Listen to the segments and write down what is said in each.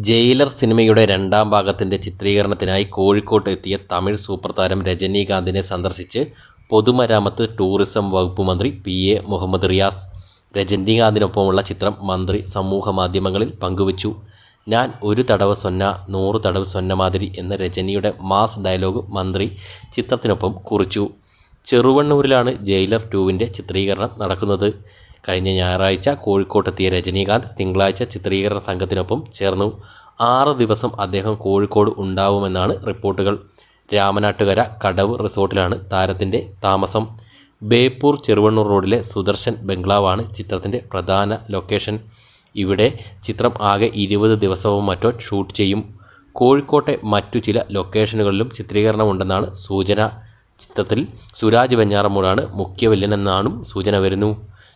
Jailer സിനിമയുടെ രണ്ടാം ഭാഗത്തിന്റെ ചിത്രീകരണത്തിനായി കോഴിക്കോട്ട് എത്തിയ തമിഴ് സൂപ്പർ താരം രജനീകാന്തിനെ സന്ദർശിച്ച് പൊതുമരാമത്ത് ടൂറിസം വകുപ്പ് മന്ത്രി പി.എ. മുഹമ്മദ് റിയാസ്. രജനീകാന്തിനൊപ്പമുള്ള ചിത്രം മന്ത്രി സമൂഹമാധ്യമങ്ങളിൽ പങ്കുവച്ചു. ഞാൻ ഒരു തടവ് സൊന്ന 100 തടവ് സൊന്ന മാതിരി എന്ന രജനിയുടെ മാസ് ഡയലോഗ് മന്ത്രി ചിത്രത്തിനൊപ്പം കുറിച്ചു. ചെറുവണ്ണൂരിലാണ് ജയിലർ 2-ന്റെ ചിത്രീകരണം നടക്കുന്നത്. കഴിഞ്ഞ ഞായറാഴ്ച കോഴിക്കോട്ടെത്തിയ രജനീകാന്ത് തിങ്കളാഴ്ച ചിത്രീകരണ സംഘത്തിനൊപ്പം ചേർന്നു. 6 ദിവസം അദ്ദേഹം കോഴിക്കോട് ഉണ്ടാവുമെന്നാണ് റിപ്പോർട്ടുകൾ. രാമനാട്ടുകര കടവ് റിസോർട്ടിലാണ് താരത്തിന്റെ താമസം. ബേപ്പൂർ ചെറുവണ്ണൂർ റോഡിലെ സുദർശൻ ബംഗ്ലാവാണ് ചിത്രത്തിന്റെ പ്രധാന ലൊക്കേഷൻ. ഇവിടെ ചിത്രം ആകെ 20 ദിവസവും മറ്റോ ഷൂട്ട് ചെയ്യും. കോഴിക്കോട്ടെ മറ്റു ചില ലൊക്കേഷനുകളിലും ചിത്രീകരണമുണ്ടെന്നാണ് സൂചന. ചിത്രത്തിൽ സുരാജ് വെഞ്ഞാറമൂടാണ് മുഖ്യ വില്ലനെന്നാണും സൂചന വരുന്നു.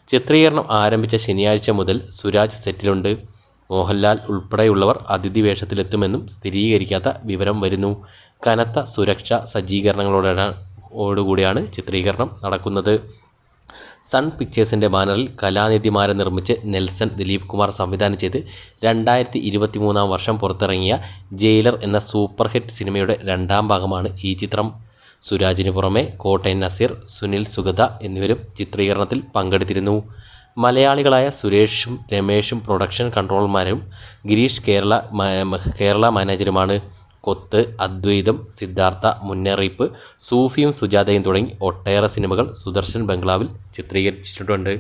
ചിത്രീകരണം ആരംഭിച്ച ശനിയാഴ്ച മുതൽ സുരാജ് സെറ്റിലുണ്ട്. മോഹൻലാൽ ഉൾപ്പെടെയുള്ളവർ അതിഥി വേഷത്തിലെത്തുമെന്നും സ്ഥിരീകരിക്കാത്ത വിവരം വരുന്നു. കനത്ത സുരക്ഷാ സജ്ജീകരണങ്ങളോടുകൂടിയാണ് ചിത്രീകരണം നടക്കുന്നത്. സൺ പിക്ചേഴ്സിന്റെ ബാനറിൽ കലാനിധിമാരെ നിർമ്മിച്ച് നെൽസൺ ദിലീപ് കുമാർ സംവിധാനം ചെയ്ത് 2023 വർഷം പുറത്തിറങ്ങിയ ജയിലർ എന്ന സൂപ്പർ ഹിറ്റ് സിനിമയുടെ രണ്ടാം ഭാഗമാണ് ഈ ചിത്രം. സുരാജിന് പുറമെ കോട്ടയം നസീർ, സുനിൽ സുഗത എന്നിവരും ചിത്രീകരണത്തിൽ പങ്കെടുത്തിരുന്നു. മലയാളികളായ സുരേഷും രമേഷും പ്രൊഡക്ഷൻ കൺട്രോളർമാരും ഗിരീഷ് കേരള മാനേജരുമാണ്. കൊത്ത്, അദ്വൈതം, സിദ്ധാർത്ഥ, മുന്നറിയിപ്പ്, സൂഫിയും സുജാതയും തുടങ്ങി ഒട്ടേറെ സിനിമകൾ സുദർശൻ ബംഗ്ലാവിൽ ചിത്രീകരിച്ചിട്ടുണ്ട്.